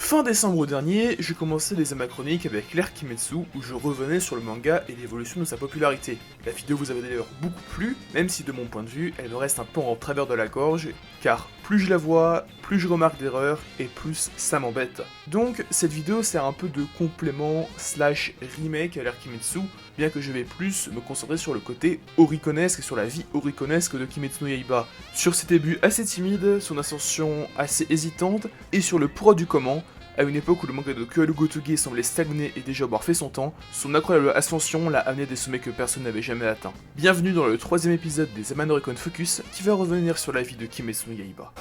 Fin décembre dernier, j'ai commencé les Chroniques avec l'ère Kimetsu où je revenais sur le manga et l'évolution de sa popularité. La vidéo vous avait d'ailleurs beaucoup plu, même si de mon point de vue, elle me reste un peu en travers de la gorge, car plus je la vois, plus je remarque d'erreurs et plus ça m'embête. Donc cette vidéo sert un peu de complément slash remake à l'ère Kimetsu, bien que je vais plus me concentrer sur le côté oriconesque et sur la vie oriconesque de Kimetsu no Yaiba, sur ses débuts assez timides, son ascension assez hésitante, et sur le pourquoi du comment. À une époque où le manga de Kyoto Gotoge semblait stagner et déjà avoir fait son temps, son incroyable ascension l'a amené des sommets que personne n'avait jamais atteints. Bienvenue dans le troisième épisode des Amanori-kun Focus qui va revenir sur la vie de Kimetsu no Yaiba.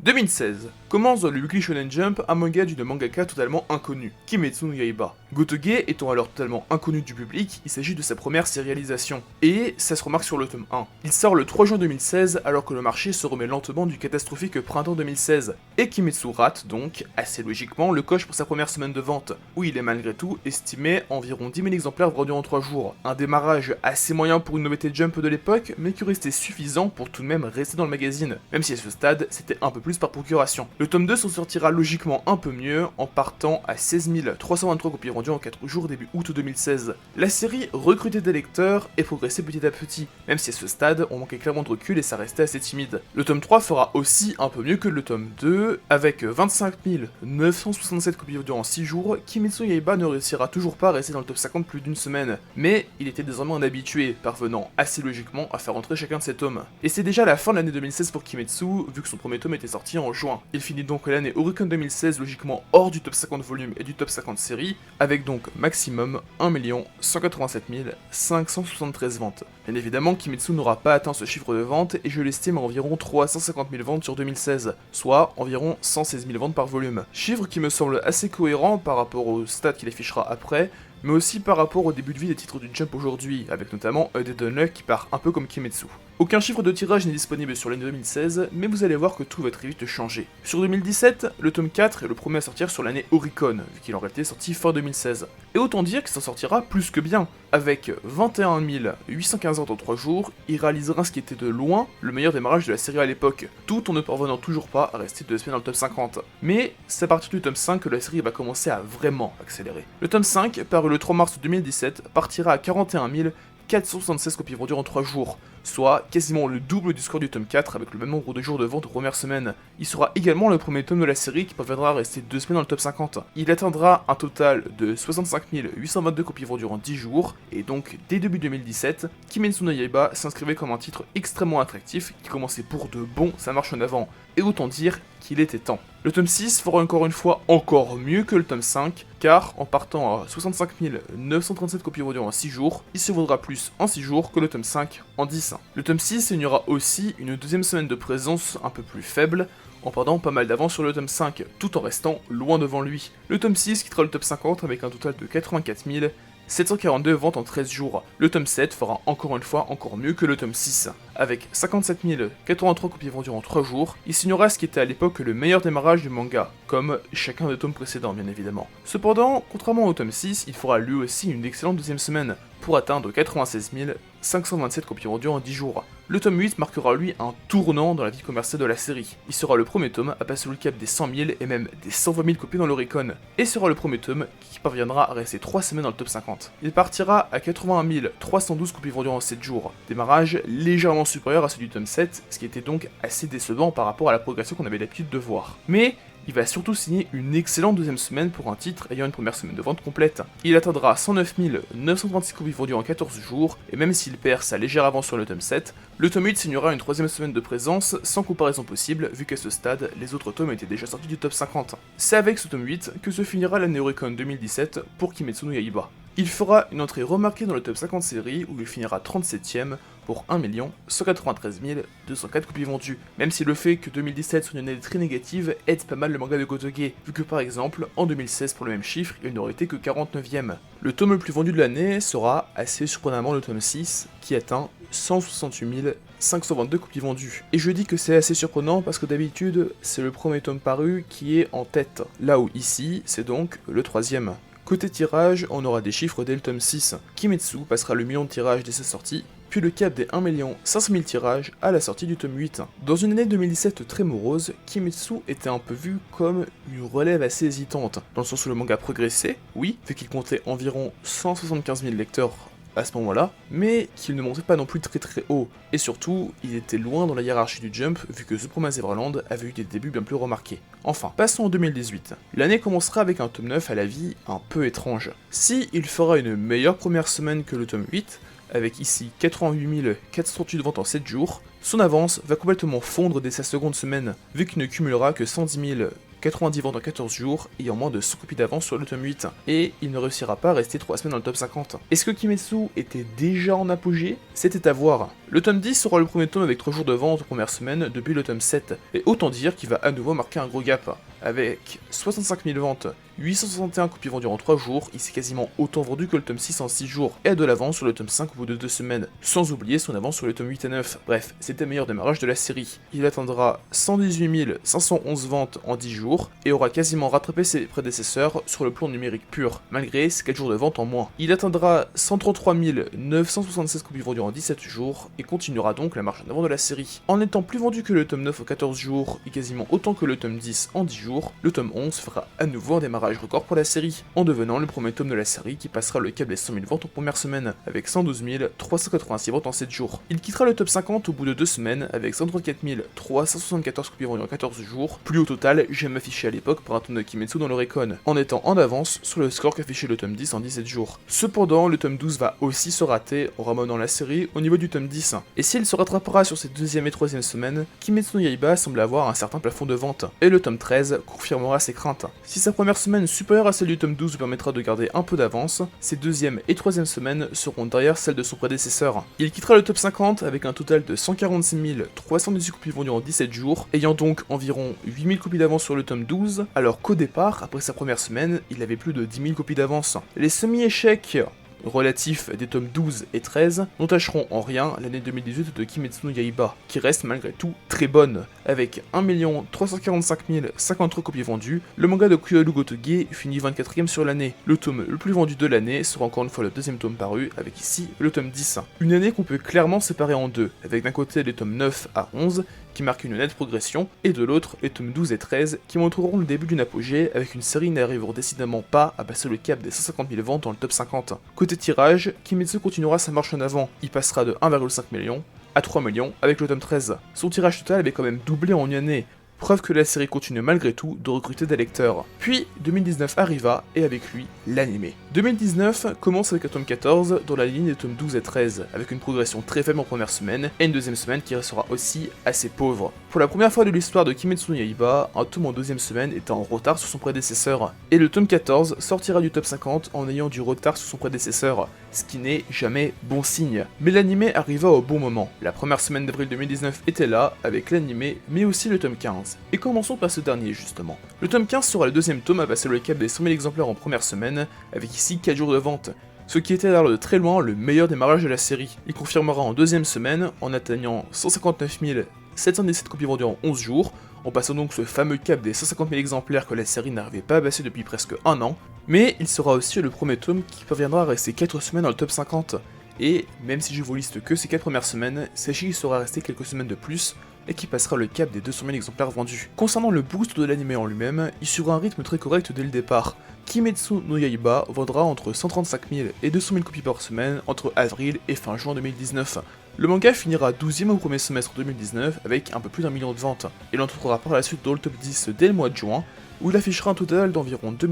2016. Commence dans le Weekly Shonen Jump un manga d'une mangaka totalement inconnue, Kimetsu no Yaiba. Gotoge étant alors totalement inconnu du public, il s'agit de sa première sérialisation, et ça se remarque sur le tome 1. Il sort le 3 juin 2016 alors que le marché se remet lentement du catastrophique printemps 2016, et Kimetsu rate donc, assez logiquement, le coche pour sa première semaine de vente, où il est malgré tout estimé environ 10 000 exemplaires vendus en 3 jours. Un démarrage assez moyen pour une nouveauté Jump de l'époque, mais qui restait suffisant pour tout de même rester dans le magazine, même si à ce stade, c'était un peu plus par procuration. Le tome 2 s'en sortira logiquement un peu mieux en partant à 16 323 copies vendues en 4 jours début août 2016. La série recrutait des lecteurs et progressait petit à petit, même si à ce stade on manquait clairement de recul et ça restait assez timide. Le tome 3 fera aussi un peu mieux que le tome 2, avec 25 967 copies vendues en 6 jours, Kimetsu no Yaiba ne réussira toujours pas à rester dans le top 50 plus d'une semaine, mais il était désormais un habitué, parvenant assez logiquement à faire entrer chacun de ses tomes. Et c'est déjà la fin de l'année 2016 pour Kimetsu, vu que son premier tome était sorti en juin. Il finit donc l'année Oricon 2016 logiquement hors du top 50 volume et du top 50 série, avec donc maximum 1 187 573 ventes. Bien évidemment, Kimetsu n'aura pas atteint ce chiffre de vente et je l'estime à environ 350 000 ventes sur 2016, soit environ 116 000 ventes par volume. Chiffre qui me semble assez cohérent par rapport aux stats qu'il affichera après, mais aussi par rapport au début de vie des titres du Jump aujourd'hui, avec notamment Dead Unluck qui part un peu comme Kimetsu. Aucun chiffre de tirage n'est disponible sur l'année 2016, mais vous allez voir que tout va très vite changer. Sur 2017, le tome 4 est le premier à sortir sur l'année Oricon, vu qu'il en réalité sorti fin 2016. Et autant dire que ça sortira plus que bien. Avec 21 815 ventes en 3 jours, il réalisera ce qui était de loin le meilleur démarrage de la série à l'époque, tout en ne parvenant toujours pas à rester 2 semaines dans le top 50. Mais c'est à partir du tome 5 que la série va commencer à vraiment accélérer. Le tome 5, paru le 3 mars 2017, partira à 41 476 copies vendues en 3 jours, soit quasiment le double du score du tome 4 avec le même nombre de jours de vente aux premières semaines. Il sera également le premier tome de la série qui parviendra à rester 2 semaines dans le top 50. Il atteindra un total de 65 822 copies vendues en 10 jours, et donc dès début 2017, Kimetsu no Yaiba s'inscrivait comme un titre extrêmement attractif qui commençait pour de bon sa marche en avant, et autant dire qu'il était temps. Le tome 6 fera encore une fois encore mieux que le tome 5, car en partant à 65 937 copies vendues en 6 jours, il se vendra plus en 6 jours que le tome 5 en 10. Le tome 6 il y aura aussi une deuxième semaine de présence un peu plus faible, en perdant pas mal d'avance sur le tome 5, tout en restant loin devant lui. Le tome 6 quittera le top 50 avec un total de 84 742 ventes en 13 jours. Le tome 7 fera encore une fois encore mieux que le tome 6. Avec 57 083 copies vendues en 3 jours, il signera ce qui était à l'époque le meilleur démarrage du manga, comme chacun des tomes précédents bien évidemment. Cependant, contrairement au tome 6, il fera lui aussi une excellente deuxième semaine, pour atteindre 96 527 copies vendues en 10 jours. Le tome 8 marquera lui un tournant dans la vie commerciale de la série. Il sera le premier tome à passer le cap des 100 000 et même des 120 000 copies dans l'Oricon, et sera le premier tome qui parviendra à rester 3 semaines dans le top 50. Il partira à 81 312 copies vendues en 7 jours, démarrage légèrement supérieur à celui du tome 7, ce qui était donc assez décevant par rapport à la progression qu'on avait l'habitude de voir. Mais il va surtout signer une excellente deuxième semaine pour un titre ayant une première semaine de vente complète. Il atteindra 109 936 copies vendues en 14 jours, et même s'il perd sa légère avance sur le tome 7, le tome 8 signera une troisième semaine de présence sans comparaison possible, vu qu'à ce stade, les autres tomes étaient déjà sortis du top 50. C'est avec ce tome 8 que se finira l'année Oricon 2017 pour Kimetsu no Yaiba. Il fera une entrée remarquée dans le top 50 série où il finira 37ème pour 1 193 204 copies vendues, même si le fait que 2017 soit une année très négative aide pas mal le manga de Gotoge, vu que par exemple, en 2016 pour le même chiffre, il n'aurait été que 49ème. Le tome le plus vendu de l'année sera assez surprenamment le tome 6, qui atteint 168 522 copies vendues. Et je dis que c'est assez surprenant parce que d'habitude, c'est le premier tome paru qui est en tête, là où ici, c'est donc le troisième. Côté tirage, on aura des chiffres dès le tome 6. Kimetsu passera le million de tirages dès sa sortie, puis le cap des 1 500 000 tirages à la sortie du tome 8. Dans une année 2017 très morose, Kimetsu était un peu vu comme une relève assez hésitante, dans le sens où le manga progressait, oui, vu qu'il comptait environ 175 000 lecteurs à ce moment-là, mais qu'il ne montait pas non plus très haut, et surtout, il était loin dans la hiérarchie du Jump, vu que The Promised Neverland avait eu des débuts bien plus remarqués. Enfin, passons en 2018. L'année commencera avec un tome 9 à la vie un peu étrange. Si il fera une meilleure première semaine que le tome 8, avec ici 88 438 ventes en 7 jours, son avance va complètement fondre dès sa seconde semaine, vu qu'il ne cumulera que 110 090 ventes en 14 jours, ayant moins de 100 copies d'avance sur le tome 8, et il ne réussira pas à rester 3 semaines dans le top 50. Est-ce que Kimetsu était déjà en apogée? C'était à voir. Le tome 10 sera le premier tome avec 3 jours de vente en première semaine depuis le tome 7, et autant dire qu'il va à nouveau marquer un gros gap. Avec 65 000 ventes, 861 copies vendues en 3 jours, il s'est quasiment autant vendu que le tome 6 en 6 jours, et a de l'avance sur le tome 5 au bout de 2 semaines, sans oublier son avance sur le tome 8 et 9. Bref, c'était le meilleur démarrage de la série. Il atteindra 118 511 ventes en 10 jours, et aura quasiment rattrapé ses prédécesseurs sur le plan numérique pur, malgré ses 4 jours de vente en moins. Il atteindra 133 976 copies vendues en 17 jours, et continuera donc la marche en avant de la série. En étant plus vendu que le tome 9 en 14 jours, et quasiment autant que le tome 10 en 10 jours, le tome 11 fera à nouveau un démarrage record pour la série, en devenant le premier tome de la série qui passera le cap des 100 000 ventes en première semaine, avec 112 386 ventes en 7 jours. Il quittera le top 50 au bout de 2 semaines, avec 134 374 copies vendues en 14 jours, plus au total jamais affiché à l'époque par un tome de Kimetsu dans l'Oricon, en étant en avance sur le score qu'affichait le tome 10 en 17 jours. Cependant, le tome 12 va aussi se rater en ramenant la série au niveau du tome 10. Et s'il se rattrapera sur ses deuxième et troisième semaines, Kimetsu no Yaiba semble avoir un certain plafond de vente, et le tome 13 confirmera ses craintes. Si sa première semaine supérieure à celle du tome 12 lui permettra de garder un peu d'avance, ses deuxième et troisième semaines seront derrière celles de son prédécesseur. Il quittera le top 50 avec un total de 146 318 copies vendues en 17 jours, ayant donc environ 8000 copies d'avance sur le tome 12, alors qu'au départ, après sa première semaine, il avait plus de 10 000 copies d'avance. Les semi-échecs relatifs des tomes 12 et 13 n'entacheront en rien l'année 2018 de Kimetsu no Yaiba, qui reste malgré tout très bonne. Avec 1 345 053 copies vendues, le manga de Kyoru Gotoge finit 24ème sur l'année. Le tome le plus vendu de l'année sera encore une fois le deuxième tome paru, avec ici le tome 10. Une année qu'on peut clairement séparer en deux, avec d'un côté les tomes 9 à 11, qui marquent une nette progression, et de l'autre les tomes 12 et 13, qui montreront le début d'une apogée, avec une série n'arrivant décidément pas à passer le cap des 150 000 ventes dans le top 50. Côté tirage, Kimetsu continuera sa marche en avant, il passera de 1,5 million à 3 millions avec le tome 13. Son tirage total avait quand même doublé en une année, preuve que la série continue malgré tout de recruter des lecteurs. Puis 2019 arriva, et avec lui, l'anime. 2019 commence avec un tome 14 dans la ligne des tomes 12 et 13, avec une progression très faible en première semaine, et une deuxième semaine qui restera aussi assez pauvre. Pour la première fois de l'histoire de Kimetsu no Yaiba, un tome en deuxième semaine était en retard sur son prédécesseur, et le tome 14 sortira du top 50 en ayant du retard sur son prédécesseur, ce qui n'est jamais bon signe. Mais l'anime arriva au bon moment. La première semaine d'avril 2019 était là, avec l'anime, mais aussi le tome 15. Et commençons par ce dernier justement. Le tome 15 sera le deuxième tome à passer le cap des 100 000 exemplaires en première semaine, avec ici 4 jours de vente, ce qui était alors de très loin le meilleur démarrage de la série. Il confirmera en deuxième semaine en atteignant 159 717 copies vendues en 11 jours, en passant donc ce fameux cap des 150 000 exemplaires que la série n'arrivait pas à passer depuis presque un an, mais il sera aussi le premier tome qui parviendra à rester 4 semaines dans le top 50. Et même si je vous liste que ces 4 premières semaines, sachez qu'il sera resté quelques semaines de plus, et qui passera le cap des 200 000 exemplaires vendus. Concernant le boost de l'anime en lui-même, il suivra un rythme très correct dès le départ. Kimetsu no Yaiba vendra entre 135 000 et 200 000 copies par semaine entre avril et fin juin 2019. Le manga finira 12ème au premier semestre 2019 avec un peu plus d'1 million de ventes. Il entrera par la suite dans le top 10 dès le mois de juin, où il affichera un total d'environ 2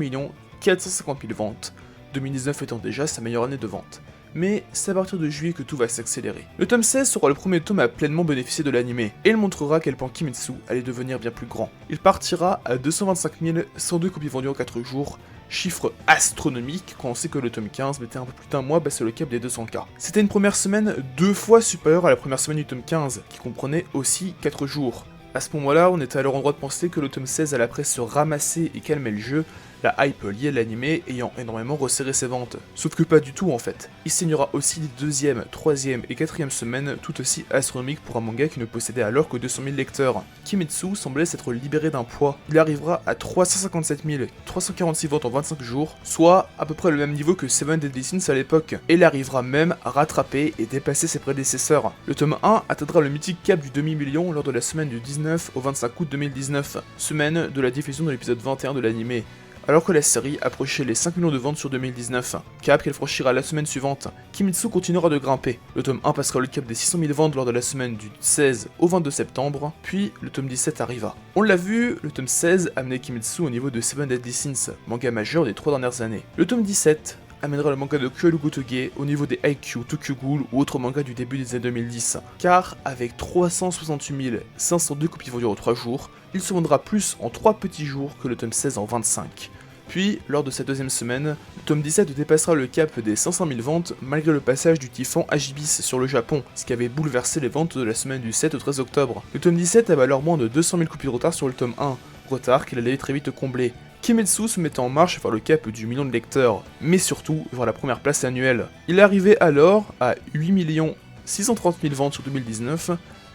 450 000 ventes, 2019 étant déjà sa meilleure année de vente. Mais c'est à partir de juillet que tout va s'accélérer. Le tome 16 sera le premier tome à pleinement bénéficier de l'anime, et il montrera à quel point Kimetsu allait devenir bien plus grand. Il partira à 225 102 copies vendues en 4 jours, chiffre astronomique quand on sait que le tome 15 mettait un peu plus d'un mois à passer le cap des 200K. C'était une première semaine 2 fois supérieure à la première semaine du tome 15, qui comprenait aussi 4 jours. À ce moment-là, on était alors en droit de penser que le tome 16 allait après se ramasser et calmer le jeu, la hype liée à l'anime ayant énormément resserré ses ventes. Sauf que pas du tout en fait. Il signera aussi les deuxième, troisième et quatrième semaines tout aussi astronomiques pour un manga qui ne possédait alors que 200 000 lecteurs. Kimetsu semblait s'être libéré d'un poids. Il arrivera à 357 346 ventes en 25 jours, soit à peu près le même niveau que Seven Deadly Sins à l'époque. Et il arrivera même à rattraper et dépasser ses prédécesseurs. Le tome 1 atteindra le mythique cap du demi-million lors de la semaine du 19 au 25 août 2019, semaine de la diffusion de l'épisode 21 de l'anime. Alors que la série approchait les 5 millions de ventes sur 2019, cap qu'elle franchira la semaine suivante, Kimetsu continuera de grimper. Le tome 1 passera le cap des 600 000 ventes lors de la semaine du 16 au 22 septembre, puis le tome 17 arriva. On l'a vu, le tome 16 amenait Kimetsu au niveau de Seven Deadly Sins, manga majeur des 3 dernières années. Le tome 17 amènera le manga de Kyoru Gotoge au niveau des Haikyuu, Tokyo Ghoul ou autres mangas du début des années 2010, car avec 368 502 copies vendues en 3 jours, il se vendra plus en 3 petits jours que le tome 16 en 25. Puis, lors de sa deuxième semaine, le tome 17 dépassera le cap des 500 000 ventes malgré le passage du typhon Agibis sur le Japon, ce qui avait bouleversé les ventes de la semaine du 7 au 13 octobre. Le tome 17 avait alors moins de 200 000 copies de retard sur le tome 1, retard qu'il allait très vite combler. Kimetsu se mettait en marche vers le cap du million de lecteurs, mais surtout vers la première place annuelle. Il arrivait alors à 8 630 000 ventes sur 2019,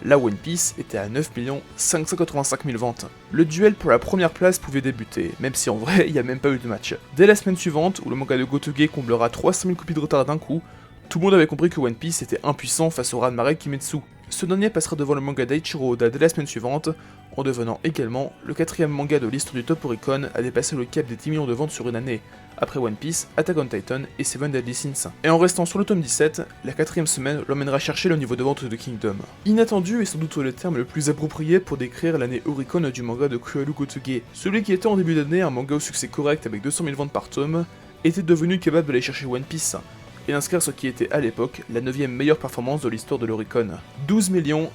là One Piece était à 9 585 000 ventes. Le duel pour la première place pouvait débuter, même si en vrai il n'y a même pas eu de match. Dès la semaine suivante, où le manga de Gotoge comblera 300 000 copies de retard d'un coup, tout le monde avait compris que One Piece était impuissant face au raz-de-marée Kimetsu. Ce dernier passera devant le manga d'Eiichiro Oda dès la semaine suivante, en devenant également le 4ème manga de l'histoire du Top Oricon à dépasser le cap des 10 millions de ventes sur une année, après One Piece, Attack on Titan et Seven Deadly Sins. Et en restant sur le tome 17, la 4ème semaine l'emmènera chercher le niveau de vente de Kingdom. Inattendu est sans doute le terme le plus approprié pour décrire l'année Oricon du manga de Kyoru Gotoge. Celui qui était en début d'année un manga au succès correct avec 200 000 ventes par tome, était devenu capable d'aller chercher One Piece, et d'inscrire ce qui était à l'époque la 9ème meilleure performance de l'histoire de l'Oricon. 12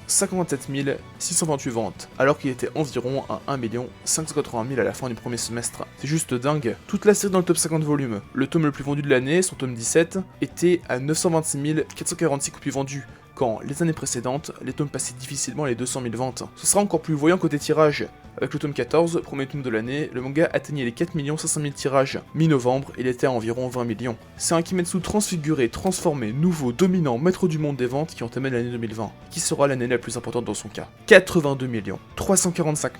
057 628 ventes, alors qu'il était environ à 1 580 000 à la fin du premier semestre. C'est juste dingue. Toute la série dans le top 50 volumes. Le tome le plus vendu de l'année, son tome 17, était à 926 446 copies vendues, quand les années précédentes, les tomes passaient difficilement les 200 000 ventes. Ce sera encore plus voyant côté tirage. Avec le tome 14, premier tome de l'année, le manga atteignait les 4 500 000 tirages. Mi-novembre, il était à environ 20 millions. C'est un Kimetsu transfiguré, transformé, nouveau, dominant, maître du monde des ventes qui entamait l'année 2020, qui sera l'année la plus importante dans son cas. 82 345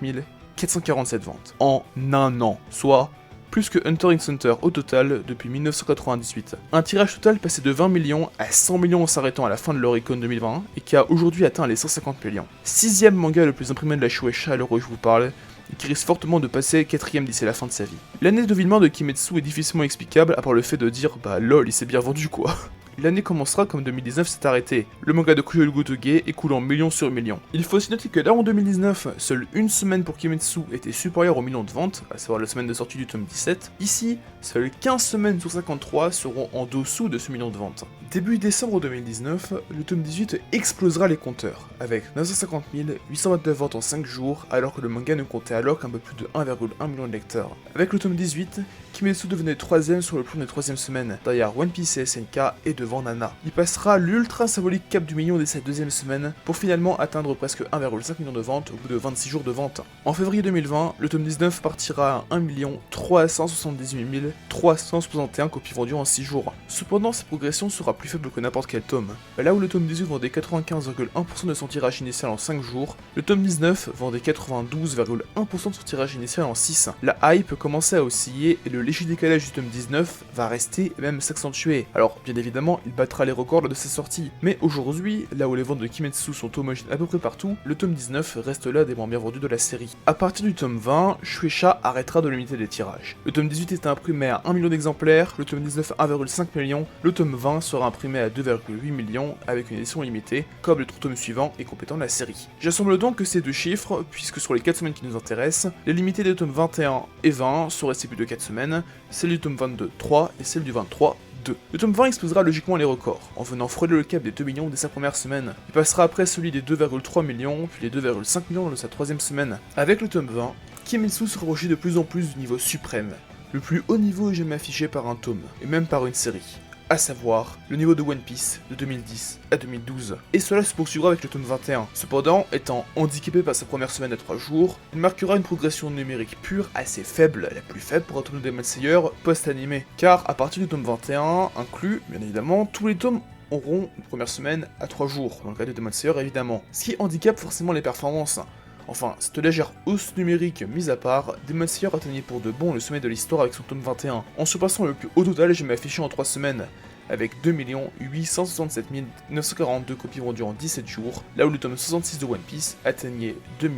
447 ventes en un an, soit plus que Hunter x Hunter au total depuis 1998. Un tirage total passé de 20 millions à 100 millions en s'arrêtant à la fin de l'Oricon 2020 et qui a aujourd'hui atteint les 150 millions. 6ème manga le plus imprimé de la Shueisha à l'heure où je vous parle, et qui risque fortement de passer 4ème d'ici la fin de sa vie. L'année de vilement de Kimetsu est difficilement explicable à part le fait de dire bah lol il s'est bien vendu quoi. L'année commencera comme 2019 s'est arrêté, le manga de Kyoru Gotoge écoulant millions sur millions. Il faut aussi noter que là en 2019, seule une semaine pour Kimetsu était supérieure au million de ventes, à savoir la semaine de sortie du tome 17. Ici, seules 15 semaines sur 53 seront en dessous de ce million de ventes. Début décembre 2019, le tome 18 explosera les compteurs, avec 950 829 ventes en 5 jours, alors que le manga ne comptait alors qu'un peu plus de 1,1 million de lecteurs. Avec le tome 18, Kimetsu devenait 3ème sur le plan des 3ème semaines, derrière One Piece et SNK et devant Nana. Il passera l'ultra symbolique cap du million dès sa 2ème semaine, pour finalement atteindre presque 1,5 million de ventes au bout de 26 jours de vente. En février 2020, le tome 19 partira à 1 378 361 copies vendues en 6 jours. Cependant, sa progression sera plus faible que n'importe quel tome. Là où le tome 18 vendait 95,1% de son tirage initial en 5 jours, le tome 19 vendait 92,1% de son tirage initial en 6. La hype commençait à osciller et le léger décalage du tome 19 va rester et même s'accentuer. Alors, bien évidemment, il battra les records lors de sa sortie, mais aujourd'hui, là où les ventes de Kimetsu sont homogènes à peu près partout, le tome 19 reste l'un des moins bien vendus de la série. À partir du tome 20, Shueisha arrêtera de limiter les tirages. Le tome 18 était imprimé à 1 million d'exemplaires, le tome 19 à 1,5 million, le tome 20 sera imprimé à 2,8 millions avec une édition limitée, comme les 3 tomes suivants et complétant la série. J'assemble donc que ces deux chiffres, puisque sur les 4 semaines qui nous intéressent, les limités des tomes 21 et 20 sont restés plus de 4 semaines, celle du tome 22 3 et celle du 23 2. Le tome 20 explosera logiquement les records, en venant frôler le cap des 2 millions dès sa première semaine. Il passera après celui des 2,3 millions, puis les 2,5 millions lors de sa 3ème semaine. Avec le tome 20, Kimetsu se rapprochait de plus en plus du niveau suprême, le plus haut niveau jamais affiché par un tome, et même par une série. à savoir le niveau de One Piece de 2010 à 2012. Et cela se poursuivra avec le tome 21. Cependant, étant handicapé par sa première semaine à 3 jours, il marquera une progression numérique pure assez faible, la plus faible pour un tome de Demon Slayer post-animé. Car à partir du tome 21, inclus, bien évidemment, tous les tomes auront une première semaine à 3 jours, dans le cas de Demon Slayer évidemment. Ce qui handicape forcément les performances. Enfin, cette légère hausse numérique mise à part, Demon Slayer atteignait pour de bon le sommet de l'histoire avec son tome 21, en surpassant le plus haut total jamais affiché en 3 semaines, avec 2 867 942 copies vendues en 17 jours, là où le tome 66 de One Piece atteignait 2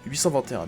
821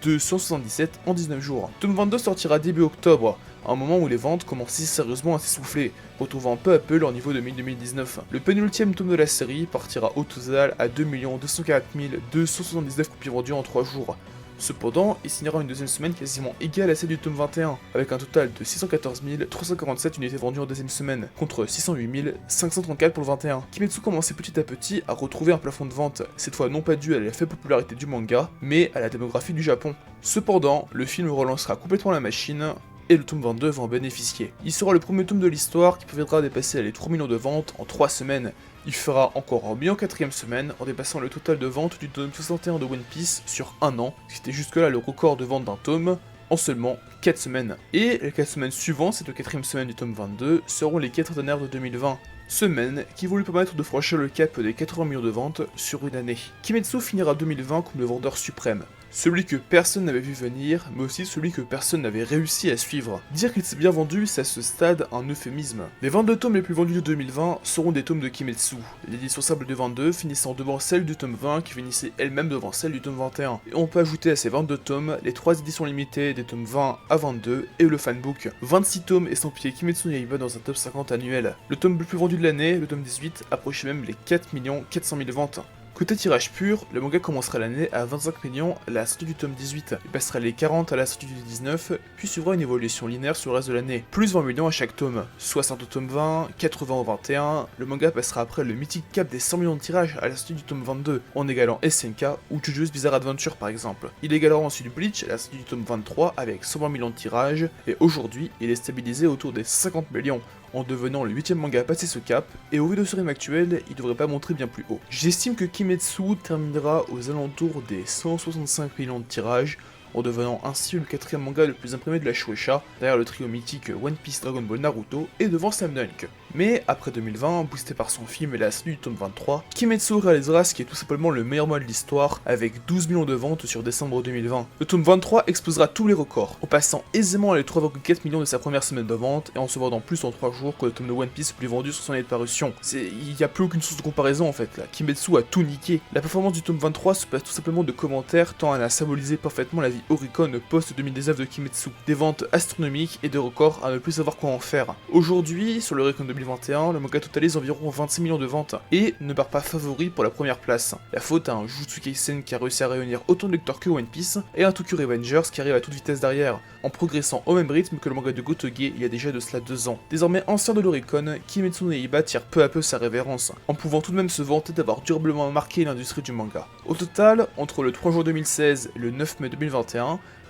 277 en 19 jours. Tome 22 sortira début octobre, à un moment où les ventes commençaient sérieusement à s'essouffler, retrouvant peu à peu leur niveau de mi-2019. Le pénultième tome de la série partira au total à 2 204 279 copies vendues en 3 jours. Cependant, il signera une deuxième semaine quasiment égale à celle du tome 21, avec un total de 614 347 unités vendues en deuxième semaine, contre 608 534 pour le 21. Kimetsu commençait petit à petit à retrouver un plafond de vente, cette fois non pas dû à la faible popularité du manga, mais à la démographie du Japon. Cependant, le film relancera complètement la machine, et le tome 22 va en bénéficier. Il sera le premier tome de l'histoire qui parviendra dépasser les 3 millions de ventes en 3 semaines. Il fera encore mieux en 4ème semaine en dépassant le total de vente du tome 61 de One Piece sur un an, ce qui était jusque-là le record de vente d'un tome, en seulement 4 semaines. Et les 4 semaines suivantes, cette 4ème semaine du tome 22, seront les 4 dernières de 2020. Semaine qui vont lui permettre de franchir le cap des 80 millions de ventes sur une année. Kimetsu finira 2020 comme le vendeur suprême. Celui que personne n'avait vu venir, mais aussi celui que personne n'avait réussi à suivre. Dire qu'il s'est bien vendu, c'est à ce stade un euphémisme. Les 22 tomes les plus vendus de 2020 seront des tomes de Kimetsu, l'édition simple de 22 finissant devant celle du tome 20 qui finissait elle-même devant celle du tome 21. Et on peut ajouter à ces 22 tomes les 3 éditions limitées des tomes 20 à 22 et le fanbook. 26 tomes estampillés Kimetsu no Yaiba dans un top 50 annuel. Le tome le plus vendu de l'année, le tome 18, approchait même les 4 400 000 ventes. Côté tirage pur, le manga commencera l'année à 25 millions à la sortie du tome 18, il passera les 40 à la sortie du 19, puis suivra une évolution linéaire sur le reste de l'année, plus 20 millions à chaque tome, 60 au tome 20, 80 au 21, le manga passera après le mythique cap des 100 millions de tirages à la sortie du tome 22, en égalant SNK ou JoJo's Bizarre Adventure par exemple. Il égalera ensuite Bleach à la sortie du tome 23 avec 120 millions de tirages, et aujourd'hui il est stabilisé autour des 50 millions, en devenant le 8ème manga à passer ce cap, et au vu de ce rythme actuel, il devrait pas montrer bien plus haut. J'estime que Kimetsu terminera aux alentours des 165 millions de tirages, en devenant ainsi le 4ème manga le plus imprimé de la Shueisha, derrière le trio mythique One Piece, Dragon Ball, Naruto, et devant Slam Dunk. Mais après 2020, boosté par son film et la sortie du tome 23, Kimetsu réalisera ce qui est tout simplement le meilleur mois de l'histoire, avec 12 millions de ventes sur décembre 2020. Le tome 23 explosera tous les records, en passant aisément les 3,4 millions de sa première semaine de vente, et en se vendant plus en 3 jours que le tome de One Piece le plus vendu sur son année de parution. Il n'y a plus aucune source de comparaison en fait là, Kimetsu a tout niqué. La performance du tome 23 se passe tout simplement de commentaires, tant elle a symbolisé parfaitement la vie Oricon post-2019 de Kimetsu. Des ventes astronomiques et des records à ne plus savoir quoi en faire. Aujourd'hui, sur le Oricon 2021, le manga totalise environ 26 millions de ventes, et ne part pas favori pour la première place. La faute à un Jujutsu Kaisen qui a réussi à réunir autant de lecteurs que One Piece, et un Tokyo Revengers qui arrive à toute vitesse derrière, en progressant au même rythme que le manga de Gotoge il y a déjà de cela 2 ans. Désormais ancien de l'Oricon, Kimetsu no Yaiba tire peu à peu sa révérence, en pouvant tout de même se vanter d'avoir durablement marqué l'industrie du manga. Au total, entre le 3 juin 2016 et le 9 mai 2021,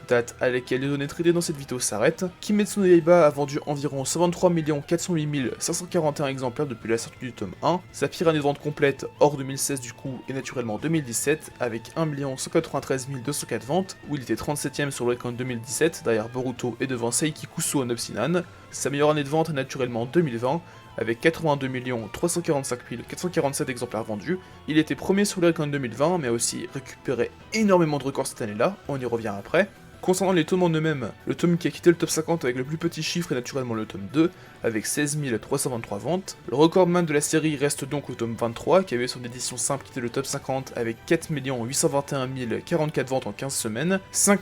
date à laquelle les données traitées dans cette vidéo s'arrêtent, Kimetsu no Yaiba a vendu environ 123 408 541 exemplaires depuis la sortie du tome 1, sa pire année de vente complète, hors 2016 du coup, est naturellement 2017, avec 1 193 204 ventes, où il était 37ème sur le Recon 2017, derrière Boruto et devant Seiki Kusuo en Obsidian. Sa meilleure année de vente est naturellement 2020, avec 82 345 447 exemplaires vendus. Il était premier sur le Recon 2020, mais a aussi récupéré énormément de records cette année-là, on y revient après. Concernant les tomes en eux-mêmes, le tome qui a quitté le top 50 avec le plus petit chiffre est naturellement le tome 2, avec 16 323 ventes. Le recordman de la série reste donc le tome 23, qui avait son édition simple quitté le top 50 avec 4 821 044 ventes en 15 semaines, 5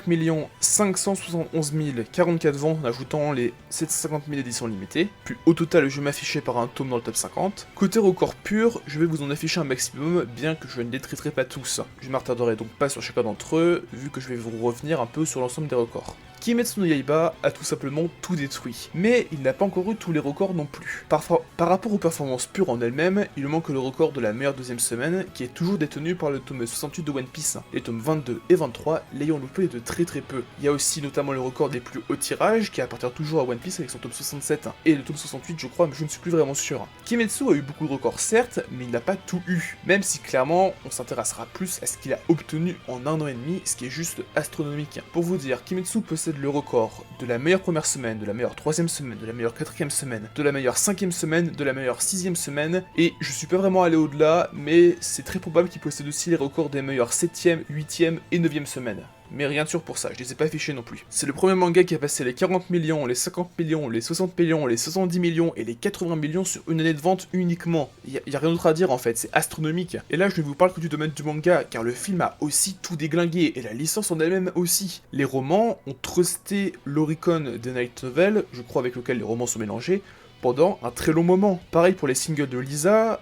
571 044 ventes en ajoutant les 750 000 éditions limitées, puis au total je m'affichais par un tome dans le top 50. Côté record pur, je vais vous en afficher un maximum, bien que je ne les traiterai pas tous. Je ne m'attarderai donc pas sur chacun d'entre eux, vu que je vais vous revenir un peu sur l'ensemble des records. Kimetsu no Yaiba a tout simplement tout détruit, mais il n'a pas encore eu tous les records non plus. Par rapport aux performances pures en elles-mêmes, il lui manque le record de la meilleure deuxième semaine, qui est toujours détenu par le tome 68 de One Piece. Les tomes 22 et 23 l'ayant loupé de très peu. Il y a aussi notamment le record des plus hauts tirages, qui appartient toujours à One Piece avec son tome 67, et le tome 68 je crois, mais je ne suis plus vraiment sûr. Kimetsu a eu beaucoup de records certes, mais il n'a pas tout eu, même si clairement on s'intéressera plus à ce qu'il a obtenu en un an et demi, ce qui est juste astronomique. Pour vous dire, Kimetsu possède le record de la meilleure première semaine, de la meilleure troisième semaine, de la meilleure quatrième semaine, de la meilleure cinquième semaine, de la meilleure sixième semaine, et je suis pas vraiment allé au-delà, mais c'est très probable qu'il possède aussi les records des meilleures septième, huitième et neuvième semaines. Mais rien de sûr pour ça, je les ai pas affichés non plus. C'est le premier manga qui a passé les 40 millions, les 50 millions, les 60 millions, les 70 millions et les 80 millions sur une année de vente uniquement. Y a rien d'autre à dire en fait, c'est astronomique. Et là je ne vous parle que du domaine du manga, car le film a aussi tout déglingué, et la licence en elle-même aussi. Les romans ont trusté l'Oricon des Night Novels, je crois avec lequel les romans sont mélangés, pendant un très long moment. Pareil pour les singles de Lisa,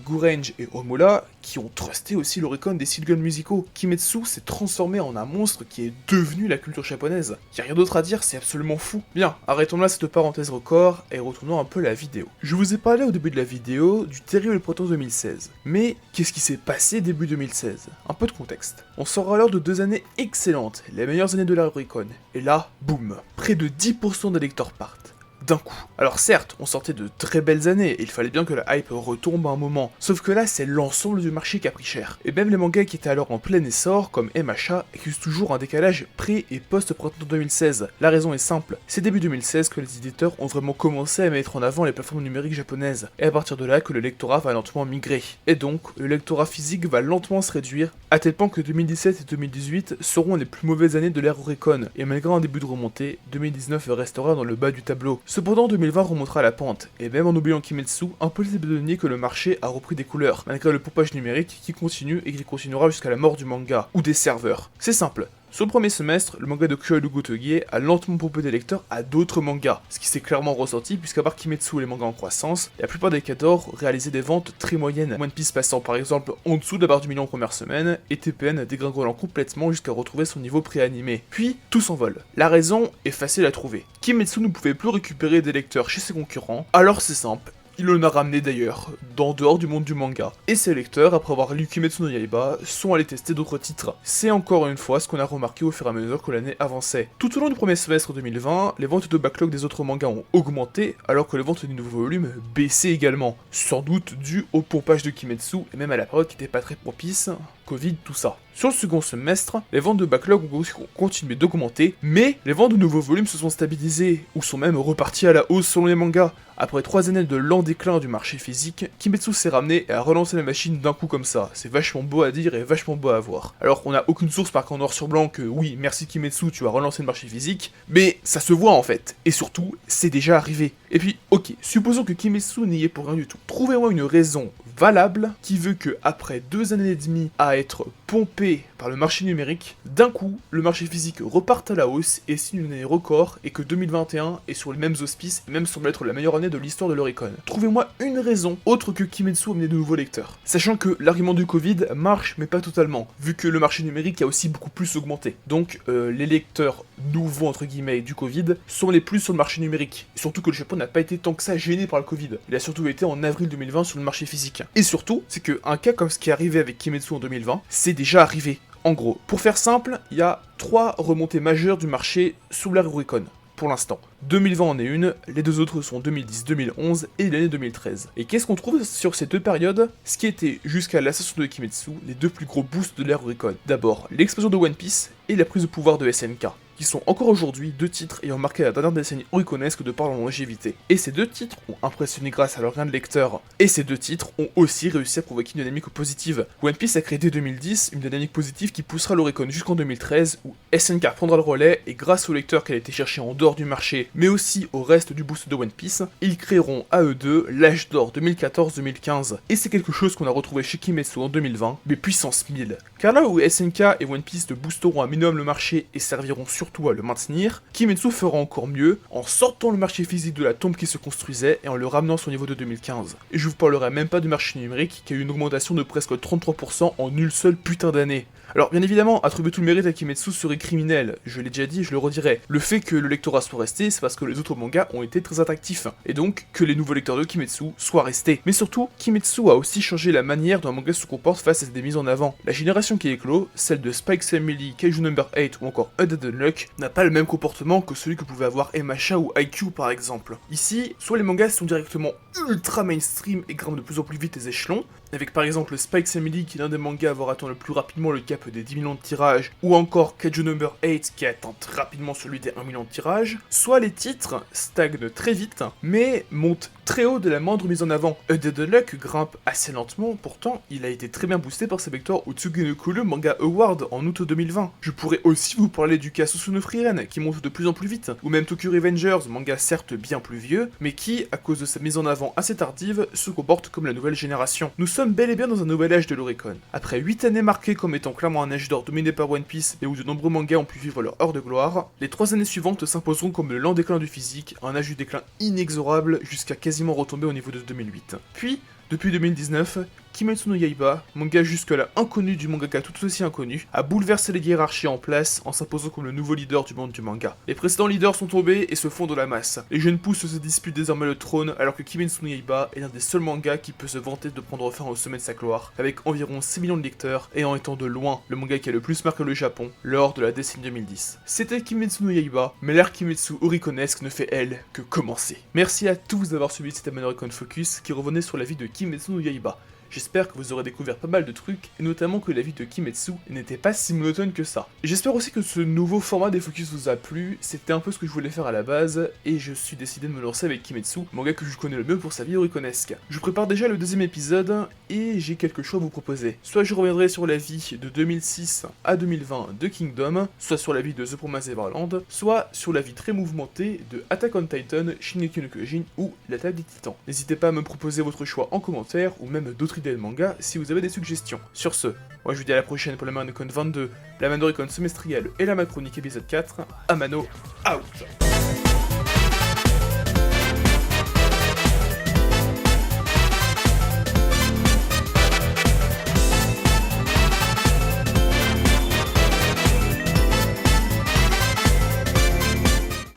Gourange et Omola, qui ont trusté aussi l'Oricon des singles musicaux. Kimetsu s'est transformé en un monstre qui est devenu la culture japonaise. Y a rien d'autre à dire, c'est absolument fou. Bien, arrêtons là cette parenthèse record et retournons un peu à la vidéo. Je vous ai parlé au début de la vidéo du terrible printemps 2016. Mais qu'est-ce qui s'est passé début 2016? Un peu de contexte. On sort alors de 2 années excellentes, les meilleures années de la Oricon. Et là, boum, près de 10% des lecteurs partent. D'un coup. Alors certes, on sortait de très belles années, et il fallait bien que la hype retombe à un moment, sauf que là c'est l'ensemble du marché qui a pris cher. Et même les mangas qui étaient alors en plein essor, comme MHA, accusent toujours un décalage pré- et post-printemps 2016. La raison est simple, c'est début 2016 que les éditeurs ont vraiment commencé à mettre en avant les plateformes numériques japonaises, et à partir de là que le lectorat va lentement migrer. Et donc, le lectorat physique va lentement se réduire, à tel point que 2017 et 2018 seront les plus mauvaises années de l'ère Oricon, et malgré un début de remontée, 2019 restera dans le bas du tableau. Cependant, 2020 remontera la pente, et même en oubliant Kimetsu, impossible de nier que le marché a repris des couleurs, malgré le pompage numérique qui continue et qui continuera jusqu'à la mort du manga, ou des serveurs. C'est simple. Sur le premier semestre, le manga de Kyoido Gotoge a lentement pompé des lecteurs à d'autres mangas, ce qui s'est clairement ressenti puisqu'à part Kimetsu et les mangas en croissance, la plupart des cadors réalisaient des ventes très moyennes, One Piece passant par exemple en dessous de la barre du million en première semaine, et TPN dégringolant complètement jusqu'à retrouver son niveau pré-animé. Puis, tout s'envole. La raison est facile à trouver. Kimetsu ne pouvait plus récupérer des lecteurs chez ses concurrents, alors c'est simple. Il en a ramené d'ailleurs, dans dehors du monde du manga. Et ses lecteurs, après avoir lu Kimetsu no Yaiba, sont allés tester d'autres titres. C'est encore une fois ce qu'on a remarqué au fur et à mesure que l'année avançait. Tout au long du premier semestre 2020, les ventes de backlog des autres mangas ont augmenté, alors que les ventes du nouveau volume baissaient également. Sans doute dû au pompage de Kimetsu, et même à la période qui n'était pas très propice, Covid, tout ça. Sur le second semestre, les ventes de backlog ont continué d'augmenter, mais les ventes de nouveaux volumes se sont stabilisées, ou sont même reparties à la hausse selon les mangas. Après 3 années de lent déclin du marché physique, Kimetsu s'est ramené et a relancé la machine d'un coup comme ça. C'est vachement beau à dire et vachement beau à voir. Alors on n'a aucune source par contre noir sur blanc que oui, merci Kimetsu, tu as relancé le marché physique, mais ça se voit en fait. Et surtout, c'est déjà arrivé. Et puis, ok, supposons que Kimetsu n'y est pour rien du tout. Trouvez-moi une raison valable qui veut que après 2 années et demie à être pompé par le marché numérique, d'un coup, le marché physique reparte à la hausse et signe une année record et que 2021 est sur les mêmes auspices et même semble être la meilleure année de l'histoire de l'Oricon. Trouvez-moi une raison autre que Kimetsu amener de nouveaux lecteurs. Sachant que l'argument du Covid marche mais pas totalement, vu que le marché numérique a aussi beaucoup plus augmenté. Donc les lecteurs nouveaux entre guillemets du Covid sont les plus sur le marché numérique. Et surtout que le Japon n'a pas été tant que ça gêné par le Covid. Il a surtout été en avril 2020 sur le marché physique. Et surtout, c'est que un cas comme ce qui est arrivé avec Kimetsu en 2020, c'est déjà arrivé. En gros, pour faire simple, il y a 3 remontées majeures du marché sous l'ère Oricon, pour l'instant. 2020 en est une, les 2 autres sont 2010, 2011 et l'année 2013. Et qu'est-ce qu'on trouve sur ces 2 périodes? Ce qui était, jusqu'à l'ascension de Kimetsu, les 2 plus gros boosts de l'ère Oricon. D'abord, l'explosion de One Piece et la prise de pouvoir de SNK, qui sont encore aujourd'hui 2 titres ayant marqué la dernière décennie oriconesque de par leur longévité. Et ces 2 titres ont impressionné grâce à leur gain de lecteurs. Et ces 2 titres ont aussi réussi à provoquer une dynamique positive. One Piece a créé dès 2010 une dynamique positive qui poussera l'Oricon jusqu'en 2013, où SNK prendra le relais, et grâce aux lecteurs qu'elle a été chercher en dehors du marché, mais aussi au reste du boost de One Piece, ils créeront à eux deux l'âge d'or 2014-2015. Et c'est quelque chose qu'on a retrouvé chez Kimetsu en 2020, mais puissance 1000. Car là où SNK et One Piece ne boosteront un minimum le marché et serviront surtout surtout à le maintenir, Kimetsu fera encore mieux en sortant le marché physique de la tombe qui se construisait et en le ramenant sur le niveau de 2015. Et je vous parlerai même pas du marché numérique qui a eu une augmentation de presque 33% en une seule putain d'année. Alors bien évidemment, attribuer tout le mérite à Kimetsu serait criminel, je l'ai déjà dit et je le redirai. Le fait que le lectorat soit resté, c'est parce que les autres mangas ont été très attractifs, et donc que les nouveaux lecteurs de Kimetsu soient restés. Mais surtout, Kimetsu a aussi changé la manière dont un manga se comporte face à des mises en avant. La génération qui éclot, celle de Spike Family, Kaiju Number 8 ou encore Undead Unluck, n'a pas le même comportement que celui que pouvait avoir MHA ou IQ par exemple. Ici, soit les mangas sont directement ultra mainstream et grimpent de plus en plus vite les échelons, avec par exemple Spike Family qui est l'un des mangas à avoir atteint le plus rapidement le cap des 10 millions de tirages, ou encore Kaiju Number 8 qui atteint rapidement celui des 1 million de tirages, soit les titres stagnent très vite, mais montent très haut de la moindre mise en avant. Undead Unluck grimpe assez lentement, pourtant il a été très bien boosté par sa victoire au Tsugi no Kuru Manga Award en août 2020. Je pourrais aussi vous parler du cas Susuno Frieren qui monte de plus en plus vite, ou même Tokyo Revengers, manga certes bien plus vieux, mais qui, à cause de sa mise en avant assez tardive, se comporte comme la nouvelle génération. Nous sommes bel et bien dans un nouvel âge de l'Oricon. Après 8 années marquées comme étant clairement un âge d'or dominé par One Piece et où de nombreux mangas ont pu vivre leur heure de gloire, les 3 années suivantes s'imposeront comme le lent déclin du physique, un âge du déclin inexorable jusqu'à quasiment retomber au niveau de 2008. Puis, depuis 2019, Kimetsu no Yaiba, manga jusque-là inconnu du mangaka tout aussi inconnu, a bouleversé les hiérarchies en place en s'imposant comme le nouveau leader du monde du manga. Les précédents leaders sont tombés et se font de la masse. Les jeunes pousses se disputent désormais le trône alors que Kimetsu no Yaiba est l'un des seuls mangas qui peut se vanter de prendre fin au sommet de sa gloire, avec environ 6 millions de lecteurs et en étant de loin le manga qui a le plus marqué le Japon lors de la décennie 2010. C'était Kimetsu no Yaiba, mais l'ère Kimetsu Oriconesque ne fait elle que commencer. Merci à tous d'avoir suivi cet Oricon Focus qui revenait sur la vie de Kimetsu no Yaiba. J'espère que vous aurez découvert pas mal de trucs, et notamment que la vie de Kimetsu n'était pas si monotone que ça. J'espère aussi que ce nouveau format des focus vous a plu, c'était un peu ce que je voulais faire à la base, et je suis décidé de me lancer avec Kimetsu, manga que je connais le mieux pour sa vie oriconesque. Je prépare déjà le deuxième épisode, et j'ai quelque chose à vous proposer. Soit je reviendrai sur la vie de 2006 à 2020 de Kingdom, soit sur la vie de The Promised Neverland, soit sur la vie très mouvementée de Attack on Titan, Shingeki no Kyojin ou L'Attaque des Titans. N'hésitez pas à me proposer votre choix en commentaire, ou même d'autres idées de manga si vous avez des suggestions. Sur ce, moi je vous dis à la prochaine pour la Manocon 22, la Manocon semestrielle et la Macronique épisode 4. Amano, out!